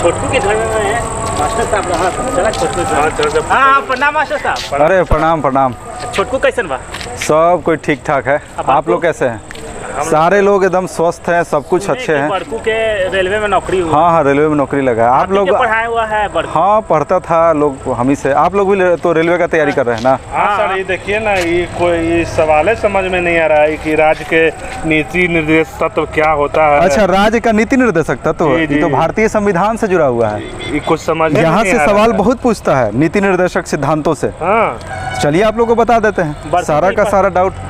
छोटकू के घर में मास्टर साहब रहा चला छोटकू। हाँ प्रणाम मास्टर साहब। अरे प्रणाम प्रणाम। छोटकू कैसन बा? सब कोई ठीक ठाक है। आप लोग कैसे हैं? सारे लोग एकदम स्वस्थ हैं, सब कुछ अच्छे हैं। बड़कू के रेलवे में नौकरी हुआ। हाँ रेलवे में नौकरी लगा है। आप लोग पढ़ाया हुआ है बड़कू? हाँ पढ़ता था लोग हम ही से। आप लोग भी तो रेलवे का तैयारी कर रहे हैं ना? हाँ सर, ये देखिए ना, ये कोई सवाल समझ में नहीं आ रहा है कि राज्य के नीति निर्देश तत्व क्या होता है। अच्छा, राज्य का नीति निर्देशक तत्व ये तो भारतीय संविधान से जुड़ा हुआ है। ये कुछ समझ यहाँ से सवाल बहुत पूछता है नीति निर्देशक सिद्धांतों से। चलिए आप लोग को बता देते हैं सारा का सारा डाउट।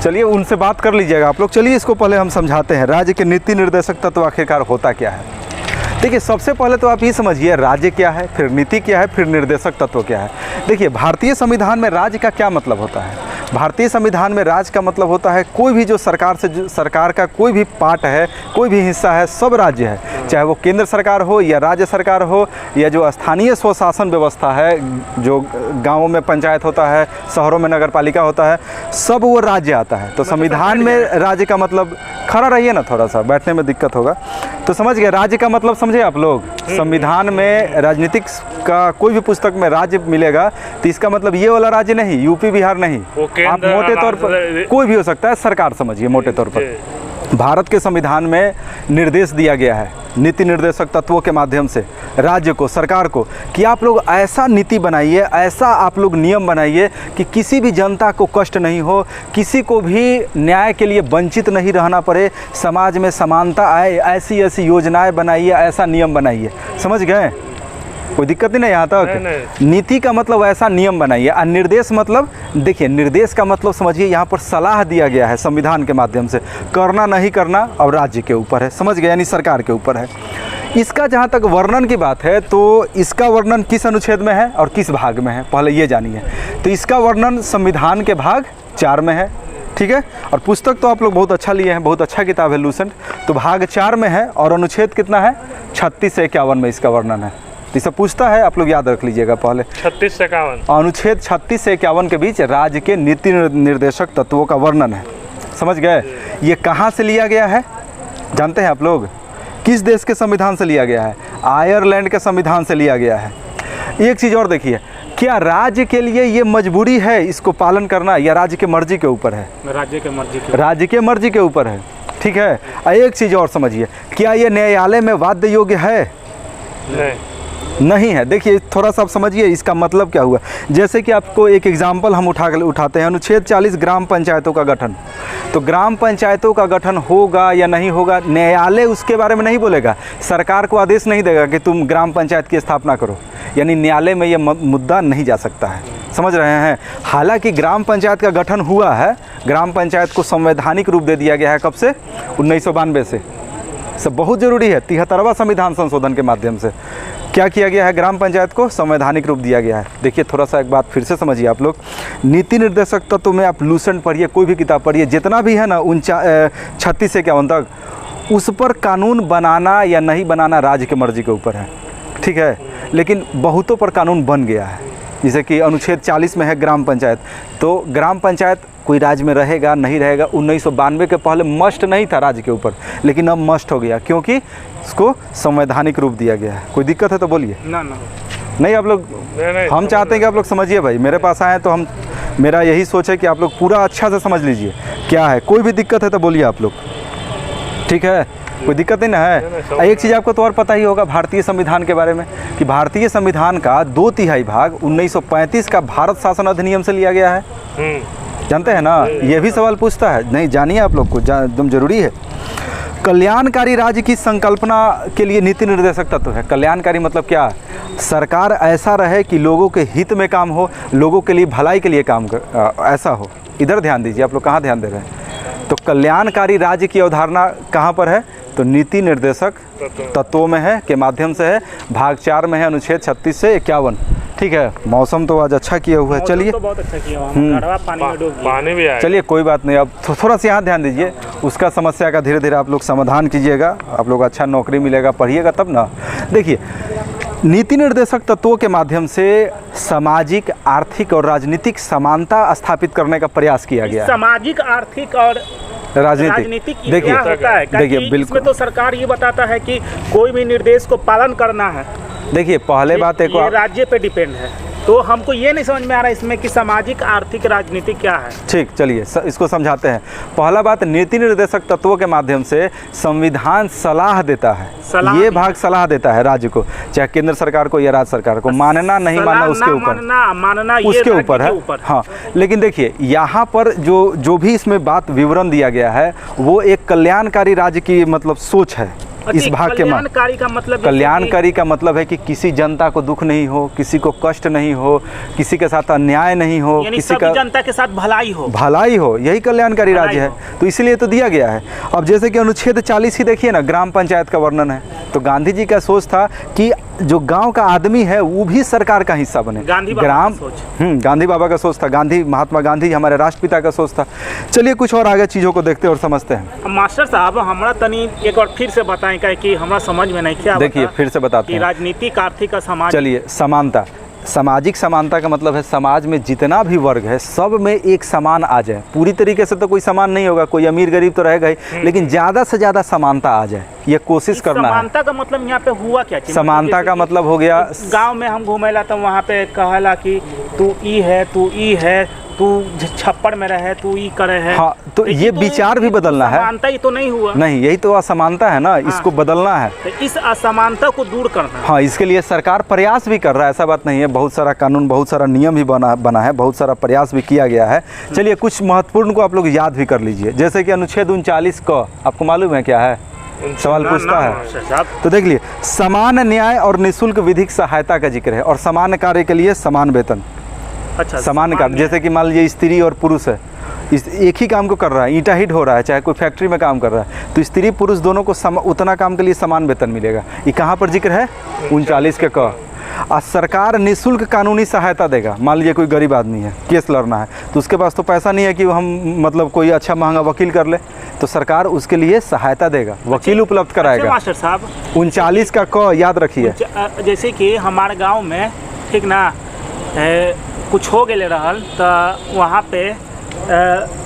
चलिए उनसे बात कर लीजिएगा आप लोग। चलिए इसको पहले हम समझाते हैं राज्य के नीति निर्देशक तत्व आखिरकार होता क्या है। देखिए सबसे पहले तो आप ये समझिए राज्य क्या है, फिर नीति क्या है, फिर निर्देशक तत्व क्या है। देखिए भारतीय संविधान में राज्य का क्या मतलब होता है। भारतीय संविधान में राज्य का मतलब होता है कोई भी जो सरकार का कोई भी पार्ट है, कोई भी हिस्सा है, सब राज्य है। चाहे वो केंद्र सरकार हो या राज्य सरकार हो या जो स्थानीय स्वशासन व्यवस्था है, जो गांवों में पंचायत होता है, शहरों में नगर पालिका होता है, सब वो राज्य आता है। तो संविधान में राज्य का मतलब, खड़ा रहिए ना, थोड़ा सा बैठने में दिक्कत होगा। तो समझ गए राज्य का मतलब, समझे आप लोग। संविधान में राजनीतिक का कोई भी पुस्तक में राज्य मिलेगा तो इसका मतलब ये वाला राज्य नहीं, यूपी बिहार नहीं, आप मोटे तौर पर कोई भी हो सकता है, सरकार समझिए मोटे तौर पर। भारत के संविधान में निर्देश दिया गया है नीति निर्देशक तत्वों के माध्यम से राज्य को, सरकार को, कि आप लोग ऐसा नीति बनाइए, ऐसा आप लोग नियम बनाइए कि किसी भी जनता को कष्ट नहीं हो, किसी को भी न्याय के लिए वंचित नहीं रहना पड़े, समाज में समानता आए, ऐसी ऐसी योजनाएं बनाइए, ऐसा नियम बनाइए। समझ गए? कोई दिक्कत नहीं है यहाँ तक? नहीं। नीति का मतलब ऐसा नियम बनाइए। और निर्देश मतलब, देखिए निर्देश का मतलब समझिए यहाँ पर सलाह दिया गया है संविधान के माध्यम से, करना नहीं करना अब राज्य के ऊपर है। समझ गए? यानी सरकार के ऊपर है। इसका जहाँ तक वर्णन की बात है तो इसका वर्णन किस अनुच्छेद में है और किस भाग में है, पहले ये जानिए। तो इसका वर्णन संविधान के भाग 4 में है, ठीक है। और पुस्तक तो आप लोग बहुत अच्छा लिए हैं, बहुत अच्छा किताब है लूसेंट। तो भाग 4 में है और अनुच्छेद कितना है? 36 से 51 में इसका वर्णन है। ये सब पूछता है, आप लोग याद रख लीजिएगा पहले। 36 से 51 अनुच्छेद 36 से 51 के बीच राज्य के नीति निर्देशक तत्वों का वर्णन है। समझ गए? ये कहाँ से लिया गया है जानते हैं आप लोग? किस देश के संविधान से लिया गया है? आयरलैंड के संविधान से लिया गया है। एक चीज़ और देखिए, क्या राज्य के लिए ये मजबूरी है इसको पालन करना या राज्य के मर्जी के ऊपर है? राज्य के मर्जी के ऊपर है, ठीक है। एक चीज़ और समझिए, क्या ये न्यायालय में वाद्य योग्य है? नहीं है। देखिए थोड़ा सा आप समझिए इसका मतलब क्या हुआ। जैसे कि आपको एक एग्जाम्पल हम उठाते हैं, अनुच्छेद 40 ग्राम पंचायतों का गठन। तो ग्राम पंचायतों का गठन होगा या नहीं होगा, न्यायालय उसके बारे में नहीं बोलेगा, सरकार को आदेश नहीं देगा कि तुम ग्राम पंचायत की स्थापना करो, यानी न्यायालय में ये मुद्दा नहीं जा सकता है। समझ रहे हैं? हालांकि ग्राम पंचायत का गठन हुआ है, ग्राम पंचायत को संवैधानिक रूप दे दिया गया है। कब से? 1992 से। सब बहुत ज़रूरी है। 73वां संविधान संशोधन के माध्यम से क्या किया गया है? ग्राम पंचायत को संवैधानिक रूप दिया गया है। देखिए थोड़ा सा एक बात फिर से समझिए आप लोग। नीति निर्देशक तत्व में आप लूसेंट पढ़िए, कोई भी किताब पढ़िए, जितना भी है ना 36 से 51 तक, उस पर कानून बनाना या नहीं बनाना राज्य के मर्जी के ऊपर है, ठीक है। लेकिन बहुतों पर कानून बन गया है। जैसे कि अनुच्छेद 40 में है ग्राम पंचायत, तो ग्राम पंचायत कोई राज्य में रहेगा नहीं रहेगा। 1992 के पहले मस्ट नहीं था राज्य के ऊपर, लेकिन अब मस्ट हो गया क्योंकि उसको संवैधानिक रूप दिया गया है। कोई दिक्कत है तो बोलिए। नहीं आप लोग, हम चाहते हैं कि आप लोग समझिए भाई, मेरे पास आए तो मेरा यही सोच है कि आप लोग पूरा अच्छा से समझ लीजिए क्या है। कोई भी दिक्कत है तो बोलिए आप लोग, ठीक है? कोई दिक्कत नहीं ना है? एक चीज़ आपको तो और पता ही होगा भारतीय संविधान के बारे में, कि भारतीय संविधान का 2/3 भाग 1935 का भारत शासन अधिनियम से लिया गया है। जानते हैं ना? ये भी सवाल पूछता है, नहीं जानिए आप लोग को, एकदम जरूरी है। कल्याणकारी राज्य की संकल्पना के लिए नीति निर्देशक तत्व है। कल्याणकारी मतलब क्या? सरकार ऐसा रहे कि लोगों के हित में काम हो, लोगों के लिए भलाई के लिए काम ऐसा हो। इधर ध्यान दीजिए, आप लोग कहाँ ध्यान दे रहे हैं? तो कल्याणकारी राज्य की अवधारणा कहाँ पर है? तो नीति निर्देशक तत्वों में है, के माध्यम से है। भाग 4 में है, अनुच्छेद 36 से 51, ठीक है। मौसम तो आज अच्छा किया हुआ है। चलिए, बहुत अच्छा किया हुआ, पानी भी आया। चलिए कोई बात नहीं। अब थोड़ा सा यहाँ ध्यान दीजिए, उसका समस्या का धीरे धीरे आप लोग समाधान कीजिएगा। आप लोग अच्छा नौकरी मिलेगा, पढ़िएगा तब ना। देखिए नीति निर्देशक तत्वों के माध्यम से सामाजिक, आर्थिक और राजनीतिक समानता स्थापित करने का प्रयास किया गया। सामाजिक, आर्थिक और राजनीतिक देखिए होता है, देखिए बिल्कुल इसमें तो सरकार ये बताता है कि कोई भी निर्देश को पालन करना है। देखिए पहले बात एक ये राज्य पे डिपेंड है, तो हमको ये नहीं समझ में आ रहा है इसमें कि सामाजिक आर्थिक राजनीति क्या है। ठीक, चलिए इसको समझाते हैं। पहला बात, नीति निर्देशक तत्वों के माध्यम से संविधान सलाह देता है, ये भाग सलाह देता है राज्य को, चाहे केंद्र सरकार को या राज्य सरकार को, मानना नहीं मानना उसके ऊपर, मानना उसके ऊपर है। हाँ, लेकिन देखिए यहाँ पर जो भी इसमें बात विवरण दिया गया है वो एक कल्याणकारी राज्य की मतलब सोच है। इस भाग के कल्याणकारी का मतलब, कल्याणकारी का मतलब है कि किसी जनता को दुख नहीं हो, किसी को कष्ट नहीं हो, किसी के साथ अन्याय नहीं हो, किसी का जनता के साथ भलाई हो, यही कल्याणकारी राज्य है। तो इसलिए तो दिया गया है। अब जैसे कि अनुच्छेद 40 ही देखिए ना, ग्राम पंचायत का वर्णन है। तो गांधी जी का सोच था कि जो गांव का आदमी है वो भी सरकार का हिस्सा बने। गांधी बाबा का सोच था, महात्मा गांधी हमारे राष्ट्रपिता का सोच था। चलिए कुछ और आगे चीज़ों को देखते और समझते हैं। मास्टर साहब हमारा तनी एक बार फिर से बताएं कि हमारा समझ में नहीं क्या। देखिए फिर से बताते हैं। राजनीतिक आर्थिक समाज, चलिए समानता, सामाजिक समानता का मतलब है समाज में जितना भी वर्ग है सब में एक समान आ जाए। पूरी तरीके से तो कोई समान नहीं होगा, कोई अमीर गरीब तो रहेगा ही, लेकिन ज़्यादा से ज़्यादा समानता आ जाए, ये कोशिश करना है। समानता का मतलब यहाँ पे हुआ क्या? समानता का मतलब हो गया, गांव में हम घूमेला तो वहाँ पे कहला कि तू ई है, तू छप्पड़ में रहे, तू ई करे है। हाँ, तो ये विचार भी बदलना है। समानता ही तो नहीं हुआ। नहीं, यही तो असमानता है ना। इसको बदलना है, तो इस असमानता को दूर करना है। हाँ, इसके लिए सरकार प्रयास भी कर रहा है, ऐसा बात नहीं है। बहुत सारा कानून, बहुत सारा नियम भी बना है, बहुत सारा प्रयास भी किया गया है। चलिए कुछ महत्वपूर्ण को आप लोग याद भी कर लीजिए। जैसे कि अनुच्छेद 39 का आपको मालूम है क्या है? सवाल पूछता है तो देख लिए, समान न्याय और निःशुल्क विधिक सहायता का जिक्र है, और समान कार्य के लिए समान वेतन। अच्छा, समान कार्य, जैसे कि मान लीजिए स्त्री और पुरुष है, एक ही काम को कर रहा है, ईंटा हिट हो रहा है, चाहे कोई फैक्ट्री में काम कर रहा है, तो स्त्री पुरुष दोनों को उतना काम के लिए समान वेतन मिलेगा। ये कहाँ पर जिक्र है? 39 के क। और सरकार निःशुल्क कानूनी सहायता देगा। मान लीजिए कोई गरीब आदमी है, केस लड़ना है, तो उसके पास तो पैसा नहीं है कि हम मतलब कोई अच्छा महंगा वकील कर ले, तो सरकार उसके लिए सहायता देगा, वकील उपलब्ध कराएगा। मास्टर साहब 39 का क याद रखिए। जैसे कि हमारे गांव में ठीक ना कुछ हो गए रहल, तो वहाँ पे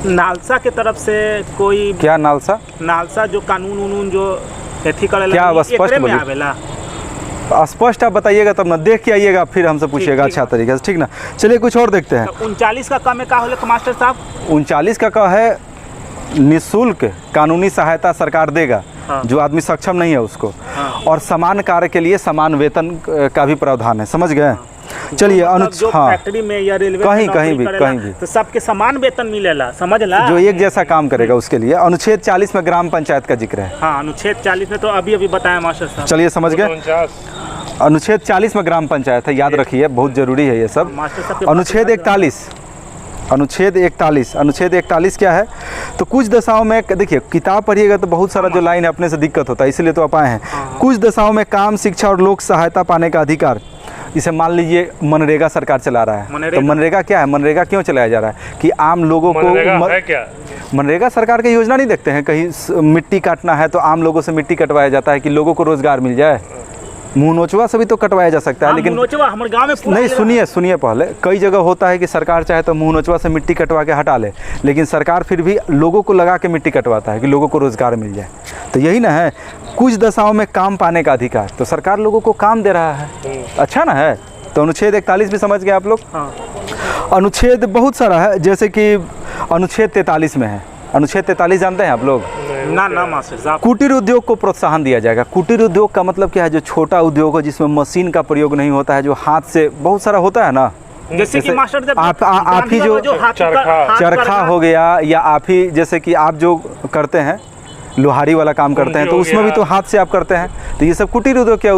नालसा के तरफ से कोई, क्या नालसा जो कानून जो एथी करेला, क्या स्पष्ट बोलिए, स्पष्ट आप बताइएगा तब ना, देख के आइएगा फिर हमसे पूछिएगा अच्छा तरीके से, ठीक ना। चलिए कुछ और देखते हैं। 39 का क में क्या होगा मास्टर साहब? 39 का क है निःशुल्क कानूनी सहायता सरकार देगा। हाँ। जो आदमी सक्षम नहीं है उसको। हाँ। और समान कार्य के लिए समान वेतन का भी प्रावधान है, समझ गए? चलिए फैक्ट्री में या रेलवे कहीं भी तो सबके समान वेतन मिलेला, समझ ला, जो एक जैसा काम करेगा उसके लिए। अनुच्छेद 40 में ग्राम पंचायत का जिक्र है। हाँ, अनुच्छेद 40 में तो अभी बताया मास्टर साहब। चलिए समझ गए। अनुच्छेद 40 में ग्राम पंचायत है, याद रखिए, बहुत जरूरी है ये सब। अनुच्छेद 41 क्या है? तो कुछ दशाओं में, देखिए किताब पढ़िएगा तो बहुत सारा जो लाइन है अपने से दिक्कत होता है, इसलिए तो आप आए हैं। कुछ दशाओं में काम, शिक्षा और लोक सहायता पाने का अधिकार। इसे मान लीजिए मनरेगा सरकार चला रहा है, तो मनरेगा क्या है? मनरेगा क्यों चलाया जा रहा है? कि आम लोगों को, मनरेगा सरकार की योजना नहीं देखते हैं, कहीं मिट्टी काटना है तो आम लोगों से मिट्टी कटवाया जाता है कि लोगों को रोजगार मिल जाए। मुँह नोचवा से भी तो कटवाया जा सकता है, लेकिन हमारे गांव में नहीं, सुनिए पहले, कई जगह होता है कि सरकार चाहे तो मुँह नोचवा से मिट्टी कटवा के हटा ले, लेकिन सरकार फिर भी लोगों को लगा के मिट्टी कटवाता है कि लोगों को रोजगार मिल जाए। तो यही ना है, कुछ दशाओं में काम पाने का अधिकार, तो सरकार लोगों को काम दे रहा है, अच्छा ना है। तो अनुच्छेद 41 भी समझ गए आप लोग। अनुच्छेद बहुत सारा है, जैसे कि अनुच्छेद 43 में है। अनुच्छेद 43 जानते हैं आप लोग? ना मास्टर साहब। कुटीर उद्योग को प्रोत्साहन दिया जाएगा। कुटीर उद्योग का मतलब क्या है? जो छोटा उद्योग हो, जिसमें मशीन का प्रयोग नहीं होता है, जो हाथ से, बहुत सारा होता है ना, जैसे कि मास्टर आप ही जो चरखा हो गया, या आप ही जैसे कि आप जो करते हैं लोहारी वाला काम करते हैं, तो उसमें भी तो हाथ से आप करते हैं, तो ये सब कुटीर उद्योग का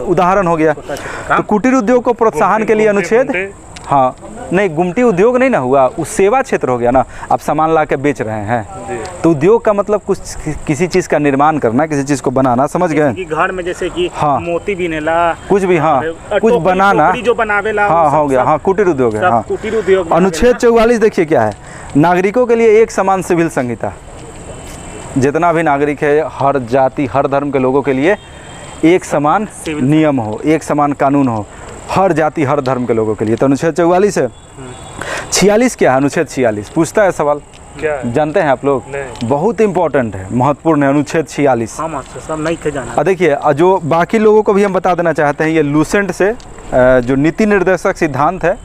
उदाहरण हो गया। तो कुटीर उद्योग को प्रोत्साहन के लिए अनुच्छेद, हाँ नहीं, गुमटी उद्योग नहीं ना हुआ, उस सेवा क्षेत्र हो गया ना, आप सामान ला के बेच रहे हैं। तो उद्योग का मतलब कुछ, किसी चीज़ का निर्माण करना, किसी चीज़ को बनाना, समझ गए? घर में जैसे कि मोती बिनेला, कुछ भी, हाँ कुछ बनाना, जो बनावेला, हाँ हो गया, हाँ कुटीर उद्योग है। हाँ, कुटीर उद्योग। अनुच्छेद 44 देखिए क्या है? नागरिकों के लिए एक समान सिविल संहिता। जितना भी नागरिक है, हर जाति हर धर्म के लोगों के लिए एक समान नियम हो, एक समान कानून हो, हर जाति हर धर्म के लोगों के लिए। तो अनुच्छेद 44 है। 46 क्या है? अनुच्छेद 46 पूछता है सवाल, क्या है? जानते हैं आप लोग? नहीं। बहुत इंपॉर्टेंट है, महत्वपूर्ण है, अनुच्छेद 46। हाँ मास्टर साहब, नहीं थे जाना। देखिए, जो बाकी लोगों को भी हम बता देना चाहते हैं, ये लूसेंट से जो नीति निर्देशक सिद्धांत है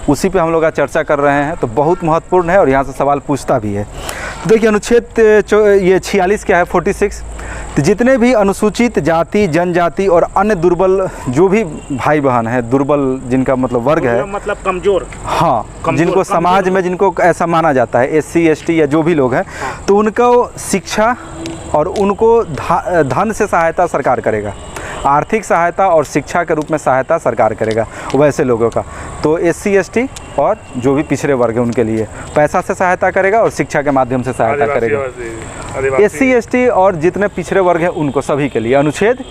उसी पे हम लोग आज चर्चा कर रहे हैं, तो बहुत महत्वपूर्ण है और यहाँ से सवाल पूछता भी है। तो देखिए, अनुच्छेद ये 46 क्या है, 46, तो जितने भी अनुसूचित जाति, जनजाति और अन्य दुर्बल जो भी भाई बहन है, दुर्बल जिनका मतलब वर्ग है, मतलब कमजोर, हाँ, जिनको समाज में जिनको ऐसा माना जाता है, SC ST या जो भी लोग हैं, तो उनको शिक्षा और उनको धन से सहायता सरकार करेगा, आर्थिक सहायता और शिक्षा के रूप में सहायता सरकार करेगा वैसे लोगों का। तो SC ST और जो भी पिछड़े वर्ग है उनके लिए पैसा से सहायता करेगा और शिक्षा के माध्यम से सहायता करेगा। SC ST और जितने पिछड़े वर्ग हैं उनको सभी के लिए अनुच्छेद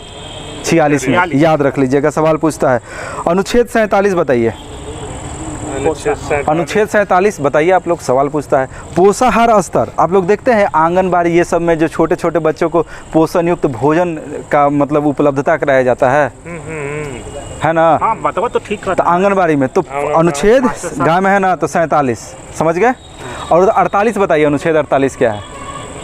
46 में याद रख लीजिएगा, सवाल पूछता है। अनुच्छेद 47 बताइए, अनुच्छेद 47 बताइए आप लोग, सवाल पूछता है। पोषाहार स्तर, आप लोग देखते हैं आंगनबाड़ी ये सब में जो छोटे छोटे बच्चों को पोषण युक्त भोजन का मतलब उपलब्धता कराया जाता है ना? हाँ बताओ तो ठीक है। तो आंगनबाड़ी में तो अनुच्छेद गाँव में है ना, तो 47 समझ गए। और 48 बताइए, अनुच्छेद 48 क्या है?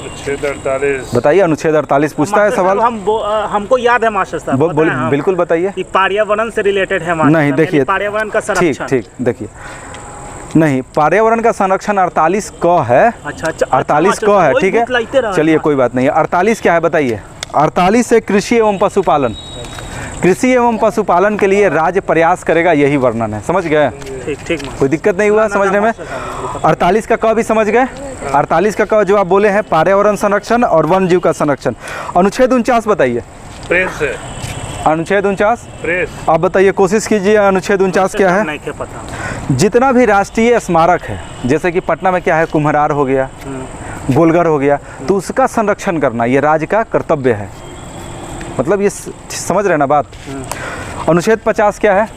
अनुच्छेद 48 बताइए, अनुच्छेद 48 पूछता है सवाल। हमको याद है मास्टर साहब, बिल्कुल बताइए। ये पर्यावरण से रिलेटेड है मास्टर। नहीं, देखिए, पर्यावरण का संरक्षण। ठीक, देखिए, नहीं, पर्यावरण का संरक्षण 48 क है। अच्छा, 48 क है, ठीक है, चलिए कोई बात नहीं है। 48 क्या है बताइए? 48 से कृषि एवं पशुपालन, कृषि एवं पशुपालन के लिए राज्य प्रयास करेगा, यही वर्णन है, समझ गए? ठीक, कोई दिक्कत नहीं हुआ समझने में? 48 का क भी समझ गए? 48 का क जो आप बोले हैं पर्यावरण संरक्षण और वन जीव का संरक्षण। अनुच्छेद 49 बताइए। प्रेस, अनुच्छेद 49 प्रेस, आप बताइए, कोशिश कीजिए, अनुच्छेद 49 क्या है? नहीं पता। जितना भी राष्ट्रीय स्मारक है, जैसे कि पटना में क्या है, कुम्हरार हो गया, गोलघर हो गया, तो उसका संरक्षण करना ये राज्य का कर्तव्य है। मतलब ये समझ रहे ना बात? अनुच्छेद 50 क्या है?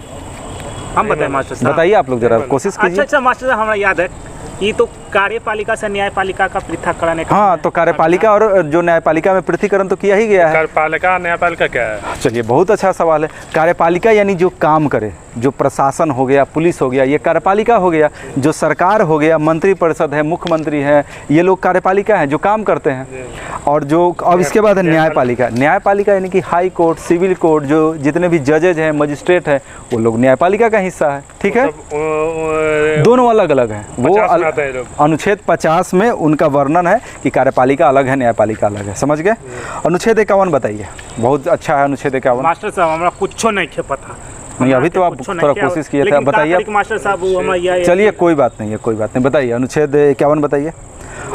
हम बताएं मास्टर साहब, बताइए आप लोग जरा, कोशिश कीजिए। अच्छा मास्टर साहब, हमें याद है, ये तो कार्यपालिका से न्यायपालिका का पृथक्करण है। हाँ, तो कार्यपालिका और जो न्यायपालिका में पृथक्करण तो किया ही गया है। कार्यपालिका न्यायपालिका क्या है? चलिए, बहुत अच्छा सवाल है। कार्यपालिका यानी जो काम करे, जो प्रशासन हो गया, पुलिस हो गया, ये कार्यपालिका हो गया। जो सरकार हो गया, मंत्रिपरिषद है, मुख्यमंत्री है, ये लोग कार्यपालिका हैं जो काम करते हैं। और जो अब इसके बाद है न्यायपालिका। न्यायपालिका यानी कि हाई कोर्ट, सिविल कोर्ट, जो जितने भी जजेज हैं, मजिस्ट्रेट हैं, वो लोग न्यायपालिका का हिस्सा है, ठीक है? दोनों अलग अलग हैं। वो अनुच्छेद 50 में उनका वर्णन है कि कार्यपालिका अलग है, न्यायपालिका अलग है, समझ गए? अनुच्छेद 51 बताइए, बहुत अच्छा है अनुच्छेद 51। मास्टर साहब, हमरा कुछ नहीं पता। नहीं, अभी तो आप थोड़ा कोशिश किए थे, बताइए मास्टर साहब। चलिए, कोई बात नहीं है, कोई बात नहीं, बताइए अनुच्छेद 51 बताइए।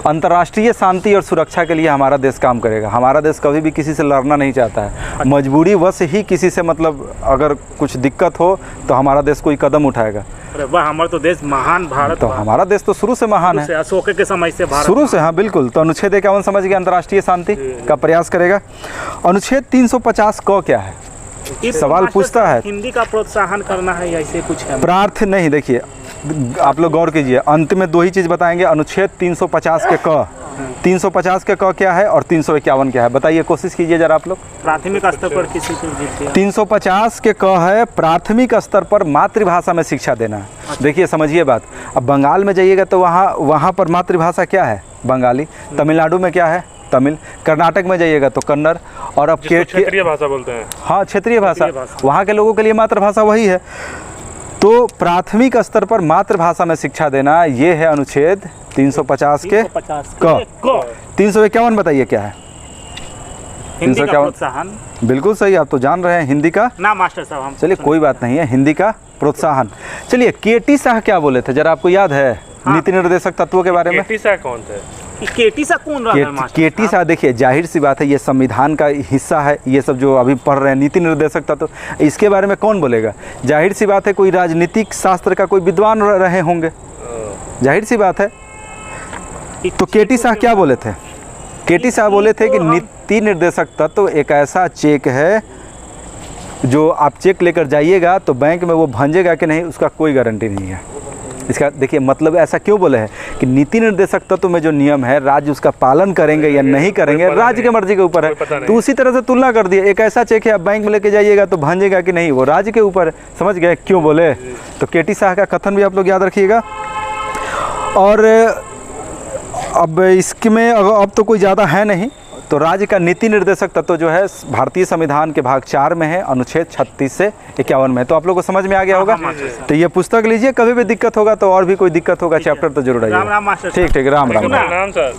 अंतर्राष्ट्रीय शांति और सुरक्षा के लिए हमारा देश काम करेगा। हमारा देश कभी भी किसी से लड़ना नहीं चाहता है, मजबूरी वश ही किसी से मतलब अगर कुछ दिक्कत हो तो हमारा देश कोई कदम उठाएगा। अरे वाह, हमारा तो देश महान भारत, तो हमारा देश तो शुरू से महान है, अशोक के समय से भारत शुरू से। हाँ बिल्कुल, तो अनुच्छेद 51 समझ गया, अंतर्राष्ट्रीय शांति का प्रयास करेगा। अनुच्छेद 350 क क्या है? सवाल पूछता है। हिंदी का प्रोत्साहन करना है, ऐसे कुछ है? प्रार्थ नहीं, देखिए आप लोग गौर कीजिए, अंत में दो ही चीज़ बताएंगे। अनुच्छेद 350 के क, 350 के क क्या है और 351 क्या है, बताइए, कोशिश कीजिए जरा आप लोग। प्राथमिक स्तर पर किसी को जीते। 350 के क है प्राथमिक स्तर पर मातृभाषा में शिक्षा देना। देखिए समझिए बात, अब बंगाल में जाइएगा तो वहाँ पर मातृभाषा क्या है? बंगाली। तमिलनाडु में क्या है? तमिल। कर्नाटक में जाइएगा तो कन्नड़। और अब क्षेत्रीय भाषा बोलते हैं। हाँ, क्षेत्रीय भाषा, वहाँ के लोगों के लिए मातृभाषा वही है। तो प्राथमिक स्तर पर मातृभाषा में शिक्षा देना, ये है अनुच्छेद 350 के क। 351 बताइए क्या है? हिंदी का प्रोत्साहन। बिल्कुल सही, आप तो जान रहे हैं हिंदी का ना मास्टर साहब, हम चलिए कोई बात नहीं है, हिंदी का प्रोत्साहन। चलिए, केटी शाह क्या बोले थे जरा आपको याद है? नीति निर्देशक तत्वों के बारे में। केटी शाह कौन थे? केटी शाह कौन रहा है मास्टर? केटी शाह देखिए, जाहिर सी बात है, ये संविधान का हिस्सा है। ये सब जो अभी पढ़ रहे हैं नीति निर्देशक तत्व, इसके बारे में कौन बोलेगा? जाहिर सी बात है, कोई राजनीतिक शास्त्र का कोई विद्वान रहे होंगे, जाहिर सी बात है। तो केटी शाह क्या बोले थे? केटी शाह बोले थे कि नीति निर्देशक तत्व एक ऐसा चेक है जो आप चेक लेकर जाइएगा तो बैंक में वो भंजेगा कि नहीं, उसका कोई गारंटी नहीं है। इसका देखिए मतलब ऐसा क्यों बोले हैं कि नीति निर्देशक तत्व में जो नियम है, राज्य उसका पालन करेंगे या नहीं करेंगे, राज्य के मर्जी के ऊपर है। तो उसी तरह से तुलना कर दिए, एक ऐसा चेक है आप बैंक में लेके जाइएगा तो भंजेगा कि नहीं, वो राज्य के ऊपर है। समझ गए क्यों बोले? तो केटी शाह का कथन भी आप लोग याद रखिएगा। और अब इसमें अब तो कोई ज़्यादा है नहीं। तो राज्य का नीति निर्देशक तत्व जो है भारतीय संविधान के भाग 4 में है, अनुच्छेद 36 से 51 में। तो आप लोगों को समझ में आ गया होगा। तो ये पुस्तक लीजिए, कभी भी दिक्कत होगा तो और भी कोई दिक्कत होगा चैप्टर तो जरूर आइए। राम राम मास्टर। ठीक ठीक, राम राम। प्रणाम सर।